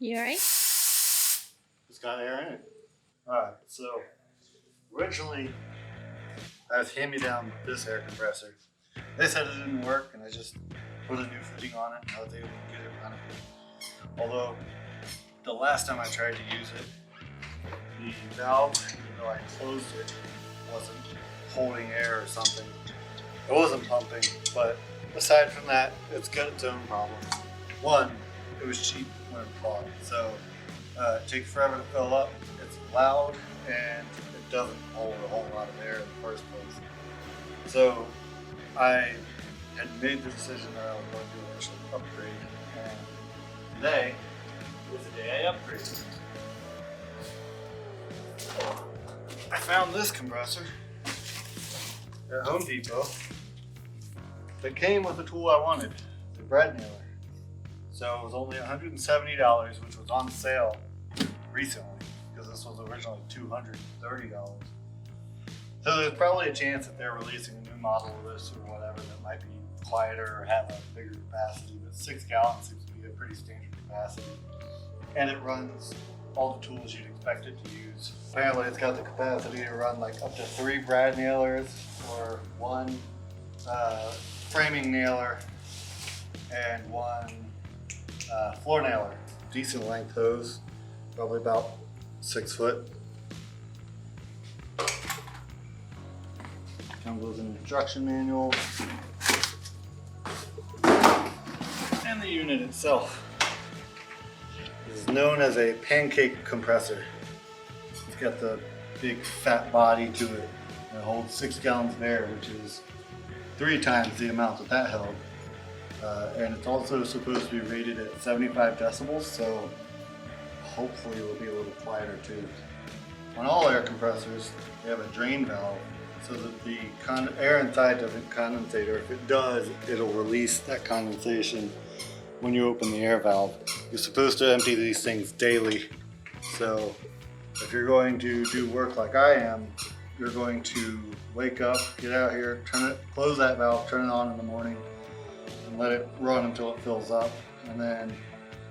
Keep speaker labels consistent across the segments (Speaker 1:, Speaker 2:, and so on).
Speaker 1: You alright?
Speaker 2: It's got air in it. Alright, so originally I was hand-me-down with this air compressor. They said it didn't work and I just put a new fitting on it and I was able to get it running. Although the last time I tried to use it, the valve, even though I closed it, wasn't holding air or something. It wasn't pumping, but aside from that, it's got its own problems. One, it was cheap when it bought, so it takes forever to fill up. It's loud and it doesn't hold a whole lot of air in the first place. So I had made the decision that I was going to do an initial upgrade, and today is the day I upgraded. I found this compressor at Home Depot that came with the tool I wanted, the bread nailer. So it was only $170, which was on sale recently because this was originally $230. So there's probably a chance that they're releasing a new model of this or whatever that might be quieter or have a bigger capacity, but 6 gallons seems to be a pretty standard capacity. And it runs all the tools you'd expect it to use. Apparently it's got the capacity to run like up to 3 brad nailers or 1 framing nailer and 1 floor nailer. Decent length hose, probably about 6 foot. Comes with an instruction manual and the unit itself is known as a pancake compressor. It's got the big fat body to it. It holds 6 gallons of air, which is 3 times the amount that held. And it's also supposed to be rated at 75 decibels, so hopefully it will be a little quieter too. On all air compressors, they have a drain valve so that the air inside doesn't condensate, or if it does, it'll release that condensation when you open the air valve. You're supposed to empty these things daily, so if you're going to do work like I am, you're going to wake up, get out here, close that valve, turn it on in the morning, and let it run until it fills up, and then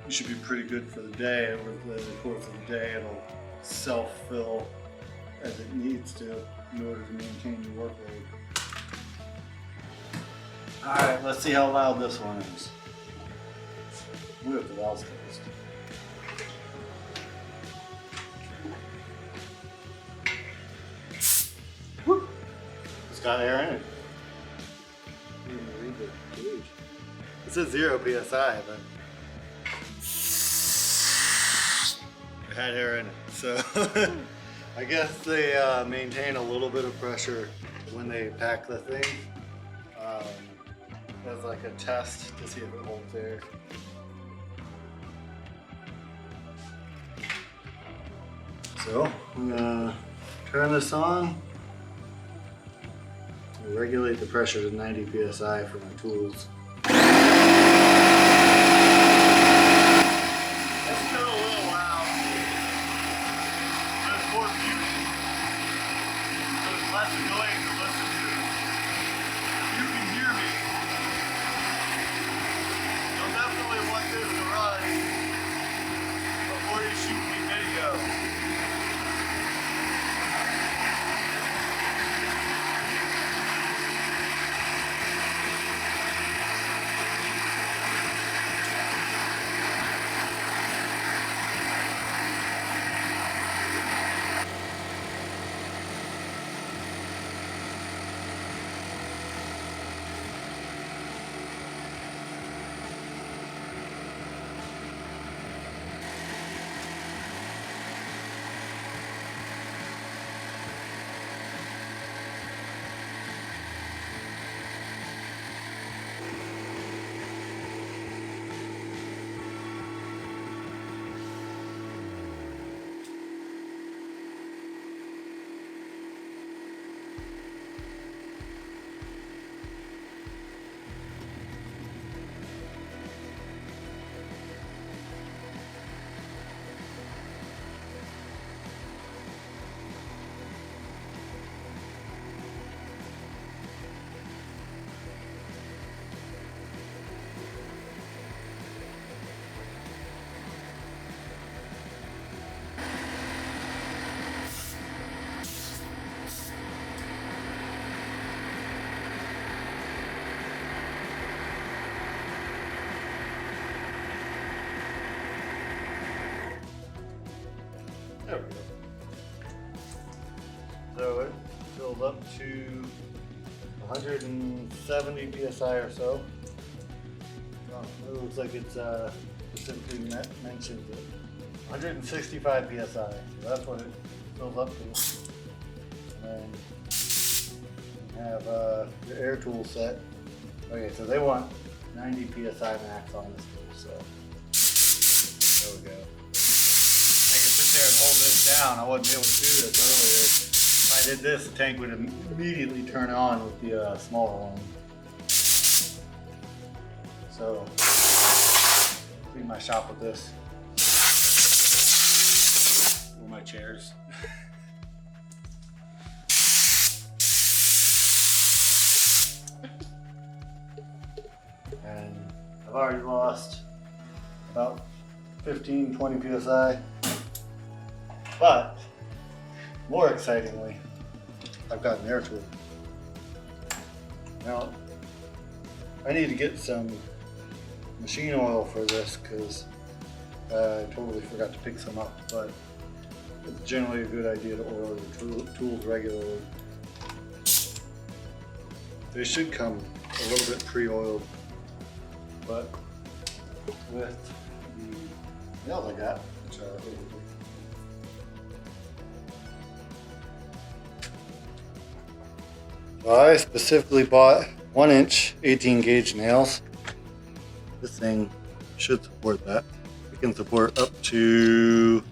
Speaker 2: you should be pretty good for the day. Over the course of the day, it'll self-fill as it needs to in order to maintain your work rate. Alright, let's see how loud this one is. What if the valve's closed? Woo! It's got air in it. I'm gonna read the gauge. It says 0 psi, but it had air in it. So I guess they maintain a little bit of pressure when they pack the thing as like a test to see if it holds air. So I'm gonna turn this on and regulate the pressure to 90 psi for my tools. fills up to 170 psi or so. Oh, it looks like it's specifically mentioned it. 165 psi, so that's what it fills up to. And you have your air tool set. Okay, so they want 90 psi max on this tool, so there we go. I could sit there and hold this down. I wouldn't be able to do this earlier. If I did this, the tank would immediately turn on with the smaller one. So, clean my shop with this. Or my chairs. And I've already lost about 15-20 psi. But, more excitingly, I've got an air tool. Now, I need to get some machine oil for this because I totally forgot to pick some up, but it's generally a good idea to oil your tools regularly. They should come a little bit pre-oiled, but with the nails I got, which are I specifically bought 1-inch 18 gauge nails. This thing should support that. It can support up to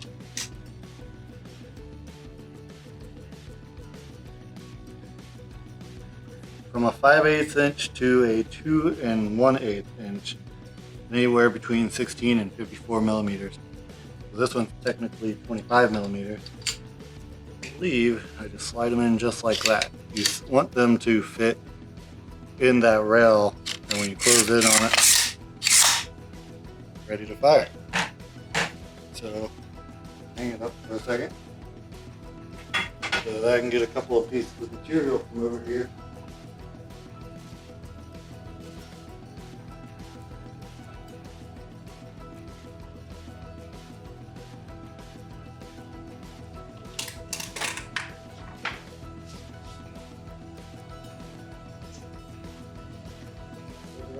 Speaker 2: from a 5/8 inch to a 2 1/8 inch, anywhere between 16 and 54 millimeters. So this one's technically 25 millimeters. I believe I just slide them in just like that. You want them to fit in that rail, and when you close in on it, ready to fire. So hang it up for a second so that I can get a couple of pieces of material from over here.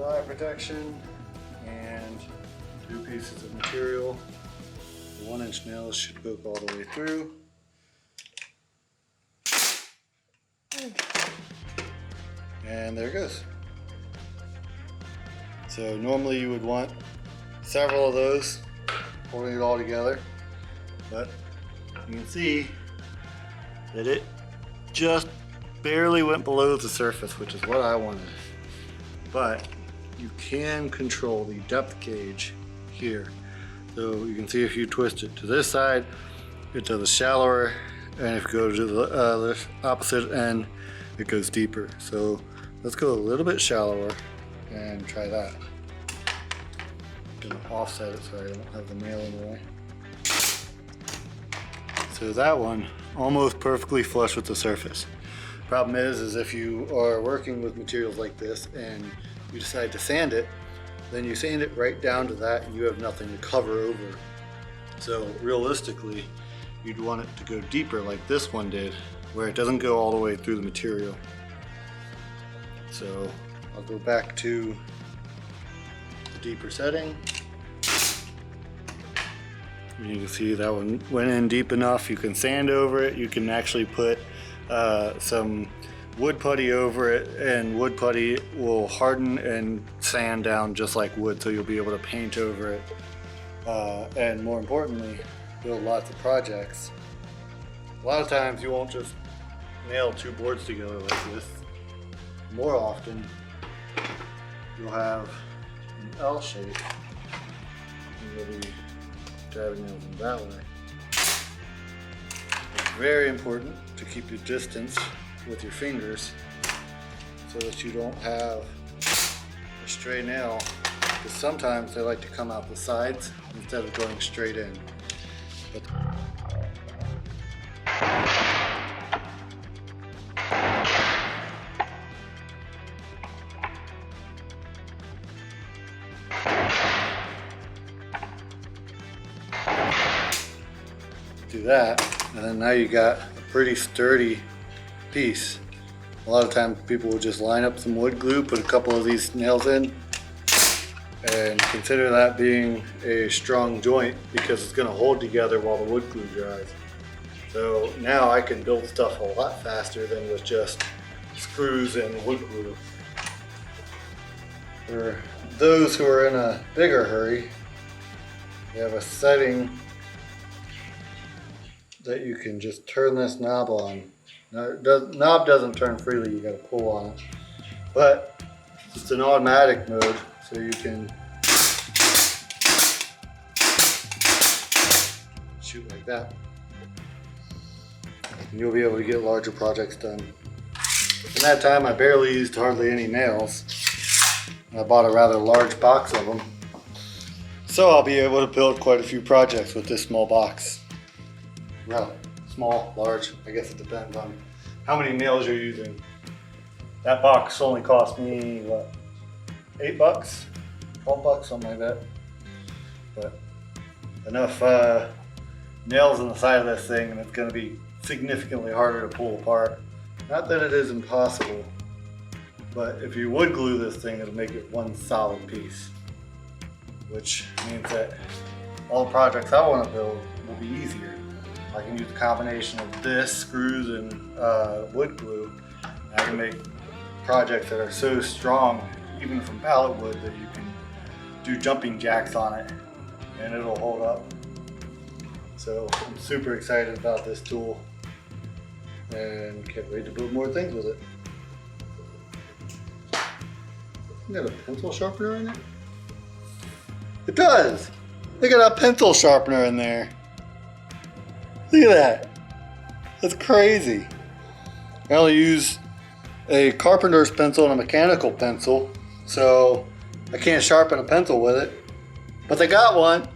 Speaker 2: Eye protection and 2 pieces of material. The 1-inch nails should poke all the way through. And there it goes. So normally you would want several of those holding it all together, but you can see that it just barely went below the surface, which is what I wanted. But you can control the depth gauge here. So you can see if you twist it to this side, it does shallower, and if you go to the opposite end, it goes deeper. So let's go a little bit shallower and try that. I'm gonna offset it so I don't have the nail in the way. So that one almost perfectly flush with the surface. Problem is if you are working with materials like this and you decide to sand it, then you sand it right down to that and you have nothing to cover over. So realistically, you'd want it to go deeper like this one did, where it doesn't go all the way through the material. So I'll go back to the deeper setting. And you can see that one went in deep enough. You can sand over it. You can actually put some wood putty over it, and wood putty will harden and sand down just like wood, so you'll be able to paint over it, and more importantly, build lots of projects. A lot of times you won't just nail 2 boards together like this. More often you'll have an L shape and you'll be driving nails in that way. It's very important to keep your distance with your fingers so that you don't have a stray nail, because sometimes they like to come out the sides instead of going straight in. But do that, and then now you got a pretty sturdy piece. A lot of times people will just line up some wood glue, put a couple of these nails in, and consider that being a strong joint because it's going to hold together while the wood glue dries. So now I can build stuff a lot faster than with just screws and wood glue. For those who are in a bigger hurry, you have a setting that you can just turn this knob on. Now, the knob doesn't turn freely, you gotta pull on it. But it's an automatic mode, so you can shoot like that. And you'll be able to get larger projects done. In that time, I barely used hardly any nails. I bought a rather large box of them. So I'll be able to build quite a few projects with this small box. Well, small, large, I guess it depends on how many nails you're using. That box only cost me, what, $8? $12, something like that. But enough nails on the side of this thing and it's gonna be significantly harder to pull apart. Not that it is impossible, but if you would glue this thing, it'll make it one solid piece, which means that all the projects I want to build will be easier. I can use a combination of this, screws, and wood glue. And I can make projects that are so strong, even from pallet wood, that you can do jumping jacks on it and it'll hold up. So I'm super excited about this tool and can't wait to build more things with it. Got a pencil sharpener in it? It does! Look at that pencil sharpener in there. Look at that. That's crazy. I only use a carpenter's pencil and a mechanical pencil, so I can't sharpen a pencil with it. But they got one.